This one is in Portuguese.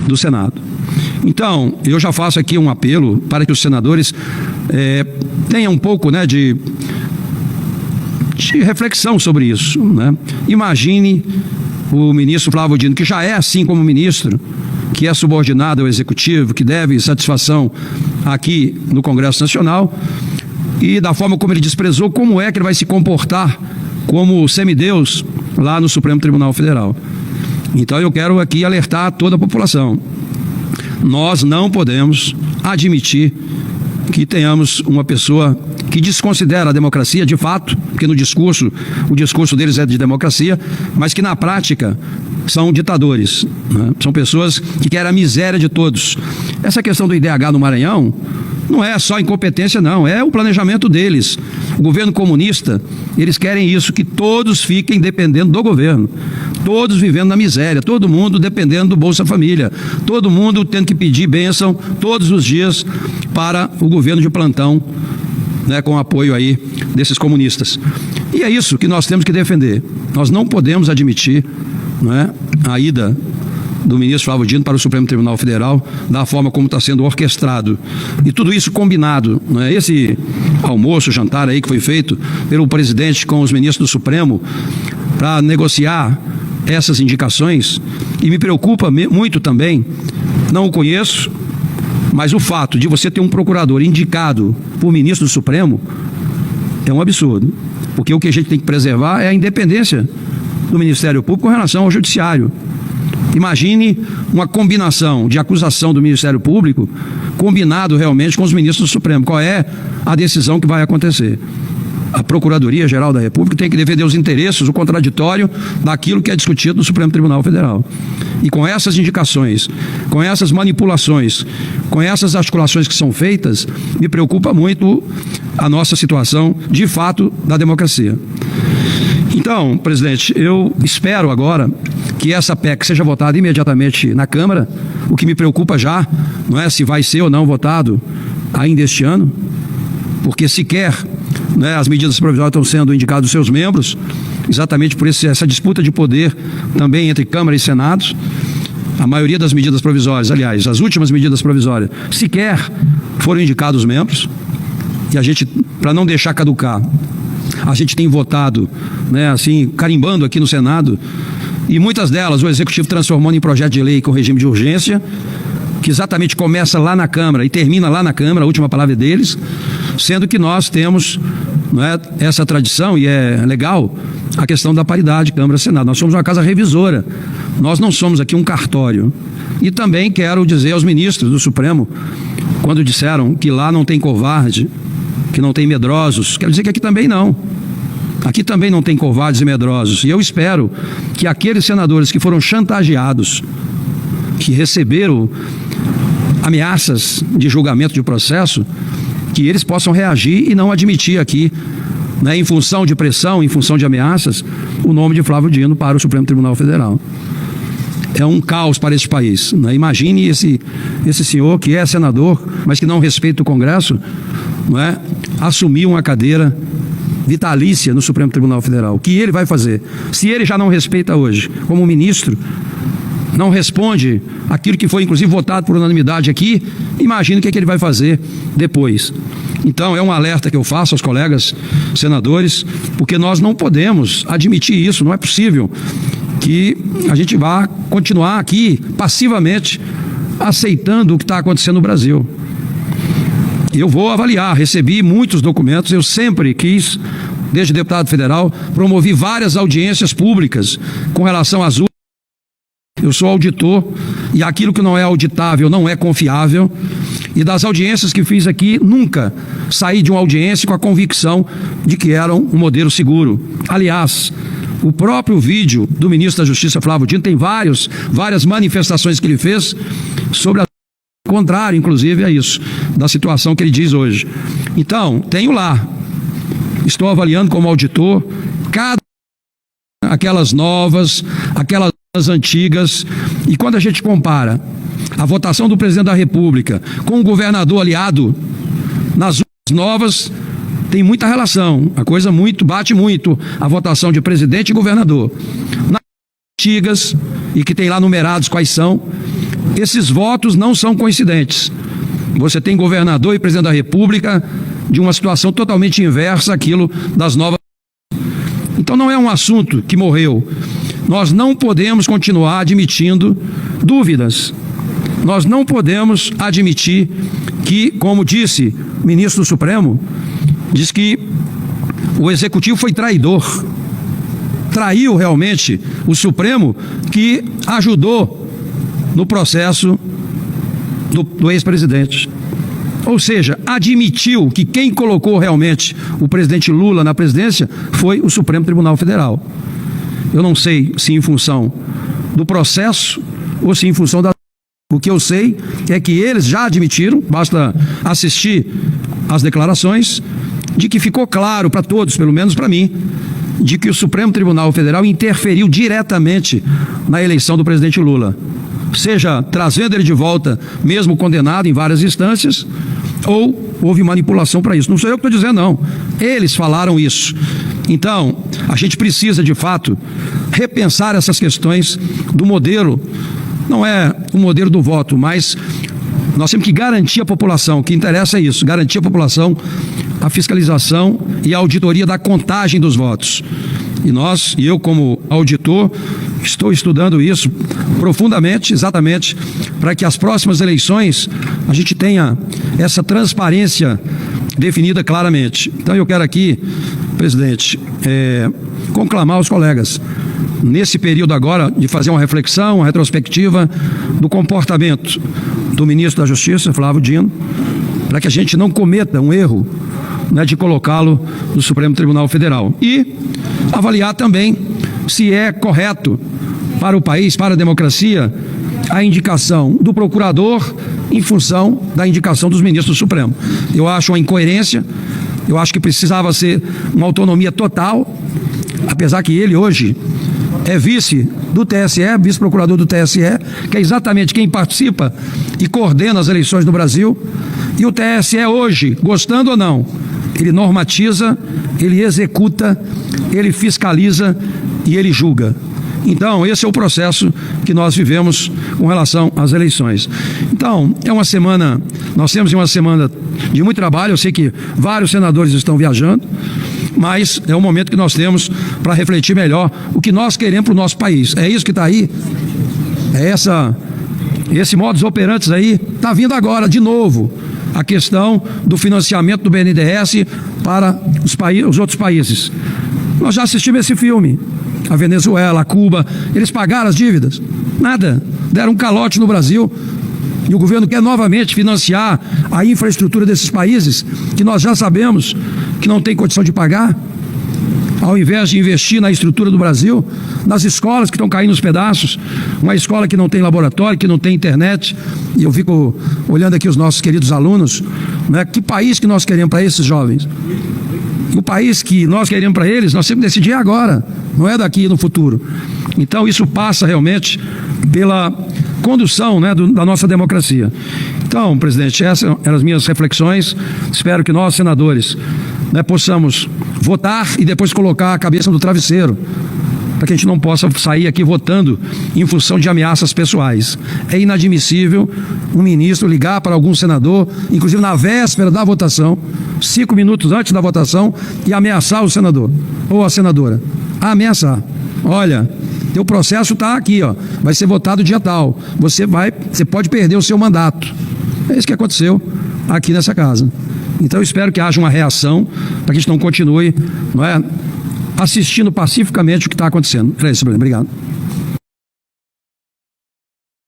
do Senado. Então, eu já faço aqui um apelo para que os senadores tenham um pouco, né, de reflexão sobre isso, né? Imagine o ministro Flávio Dino, que já é assim como ministro, que é subordinado ao Executivo, que deve satisfação aqui no Congresso Nacional, e da forma como ele desprezou, como é que ele vai se comportar como semideus lá no Supremo Tribunal Federal. Então eu quero aqui alertar toda a população. Nós não podemos admitir que tenhamos uma pessoa que desconsidera a democracia de fato, porque no discurso, o discurso deles é de democracia, mas que na prática são ditadores, né? São pessoas que querem a miséria de todos. Essa questão do IDH no Maranhão não é só incompetência, não, é o planejamento deles. O governo comunista, eles querem isso, que todos fiquem dependendo do governo, todos vivendo na miséria, todo mundo dependendo do Bolsa Família, todo mundo tendo que pedir bênção todos os dias para o governo de plantão, né, com apoio aí desses comunistas. E é isso que nós temos que defender. Nós não podemos admitir, né, a ida do ministro Flávio Dino para o Supremo Tribunal Federal da forma como está sendo orquestrado. E tudo isso combinado, né? Esse almoço, jantar aí que foi feito pelo presidente com os ministros do Supremo para negociar essas indicações, e me preocupa muito também, não o conheço, mas o fato de você ter um procurador indicado por ministro do Supremo é um absurdo, porque o que a gente tem que preservar é a independência do Ministério Público com relação ao Judiciário. Imagine uma combinação de acusação do Ministério Público combinado realmente com os ministros do Supremo. Qual é a decisão que vai acontecer? A Procuradoria-Geral da República tem que defender os interesses, o contraditório daquilo que é discutido no Supremo Tribunal Federal. E com essas indicações, com essas manipulações, com essas articulações que são feitas, me preocupa muito a nossa situação, de fato, da democracia. Então, presidente, eu espero agora que essa PEC seja votada imediatamente na Câmara. O que me preocupa já não é se vai ser ou não votado ainda este ano, porque sequer, né, as medidas provisórias estão sendo indicadas os seus membros, exatamente por essa disputa de poder também entre Câmara e Senado. A maioria das medidas provisórias, aliás, as últimas medidas provisórias, sequer foram indicados os membros, e a gente, para não deixar caducar, a gente tem votado, né, assim, carimbando aqui no Senado, e muitas delas o Executivo transformando em projeto de lei com regime de urgência, que exatamente começa lá na Câmara e termina lá na Câmara, a última palavra é deles, sendo que nós temos, né, essa tradição, e é legal, a questão da paridade Câmara-Senado. Nós somos uma casa revisora, nós não somos aqui um cartório. E também quero dizer aos ministros do Supremo, quando disseram que lá não tem covarde, que não tem medrosos, quero dizer que aqui também não. Aqui também não tem covardes e medrosos. E eu espero que aqueles senadores que foram chantageados, que receberam ameaças de julgamento de processo, que eles possam reagir e não admitir aqui, né, em função de pressão, em função de ameaças, o nome de Flávio Dino para o Supremo Tribunal Federal. É um caos para esse país, né? Imagine esse senhor que é senador, mas que não respeita o Congresso, não é, assumir uma cadeira vitalícia no Supremo Tribunal Federal. O que ele vai fazer? Se ele já não respeita hoje, como ministro, não responde aquilo que foi inclusive votado por unanimidade aqui, imagina o que ele vai fazer depois. Então é um alerta que eu faço aos colegas senadores, porque nós não podemos admitir isso, não é possível que a gente vá continuar aqui passivamente aceitando o que está acontecendo no Brasil. Eu vou avaliar, recebi muitos documentos, eu sempre quis, desde deputado federal, promovi várias audiências públicas com relação às urnas. Eu sou auditor e aquilo que não é auditável não é confiável. E das audiências que fiz aqui, nunca saí de uma audiência com a convicção de que eram um modelo seguro. Aliás, o próprio vídeo do ministro da Justiça, Flávio Dino, tem várias manifestações que ele fez sobre a contrário, inclusive, a isso, da situação que ele diz hoje. Então, tenho lá, estou avaliando como auditor, aquelas novas, aquelas antigas, e quando a gente compara a votação do presidente da República com o governador aliado, nas novas tem muita relação, a coisa bate muito a votação de presidente e governador. Nas antigas, e que tem lá numerados quais são, esses votos não são coincidentes. Você tem governador e presidente da República de uma situação totalmente inversa àquilo das novas. Então não é um assunto que morreu. Nós não podemos continuar admitindo dúvidas. Nós não podemos admitir que, como disse o ministro do Supremo, diz que o Executivo foi traidor. Traiu realmente o Supremo, que ajudou no processo do ex-presidente. Ou seja, admitiu que quem colocou realmente o presidente Lula na presidência foi o Supremo Tribunal Federal. Eu não sei se em função do processo ou se em função da... O que eu sei é que eles já admitiram, basta assistir às declarações, de que ficou claro para todos, pelo menos para mim, de que o Supremo Tribunal Federal interferiu diretamente na eleição do presidente Lula. Seja trazendo ele de volta, mesmo condenado em várias instâncias, ou houve manipulação para isso. Não sou eu que estou dizendo, não. Eles falaram isso. Então, a gente precisa, de fato, repensar essas questões do modelo. Não é o modelo do voto, mas nós temos que garantir à população, o que interessa é isso, garantir à população a fiscalização e a auditoria da contagem dos votos. E eu como auditor, estou estudando isso profundamente, exatamente, para que as próximas eleições a gente tenha essa transparência definida claramente. Então eu quero aqui, presidente, conclamar os colegas, nesse período agora, de fazer uma reflexão, uma retrospectiva do comportamento do ministro da Justiça, Flávio Dino, para que a gente não cometa um erro, né, de colocá-lo no Supremo Tribunal Federal. E avaliar também se é correto para o país, para a democracia, a indicação do procurador em função da indicação dos ministros do Supremo. Eu acho uma incoerência, eu acho que precisava ser uma autonomia total, apesar que ele hoje é vice do TSE, vice-procurador do TSE, que é exatamente quem participa e coordena as eleições no Brasil. E o TSE hoje, gostando ou não, ele normatiza, ele executa, ele fiscaliza e ele julga. Então, esse é o processo que nós vivemos com relação às eleições. Então, é uma semana, nós temos uma semana de muito trabalho, eu sei que vários senadores estão viajando, mas é o momento que nós temos para refletir melhor o que nós queremos para o nosso país. É isso que está aí, esse modus operandi aí, está vindo agora, de novo, a questão do financiamento do BNDES para os outros países. Nós já assistimos esse filme, a Venezuela, a Cuba, eles pagaram as dívidas? Nada, deram um calote no Brasil. E o governo quer novamente financiar a infraestrutura desses países, que nós já sabemos que não tem condição de pagar, ao invés de investir na estrutura do Brasil, nas escolas que estão caindo nos pedaços, uma escola que não tem laboratório, que não tem internet. E eu fico olhando aqui os nossos queridos alunos, né? Que país que nós queremos para esses jovens? O país que nós queremos para eles, nós temos que decidir agora, não é daqui no futuro. Então isso passa realmente pela condução, né, da nossa democracia. Então, presidente, essas eram as minhas reflexões. Espero que nós, senadores, né, possamos votar e depois colocar a cabeça no travesseiro, para que a gente não possa sair aqui votando em função de ameaças pessoais. É inadmissível um ministro ligar para algum senador, inclusive na véspera da votação, 5 minutos antes da votação, e ameaçar o senador ou a senadora. Ameaçar. Olha, teu processo está aqui, ó, vai ser votado dia tal. Você pode perder o seu mandato. É isso que aconteceu aqui nessa casa. Então eu espero que haja uma reação para que a gente não continue, não é, assistindo pacificamente o que está acontecendo. É isso, obrigado.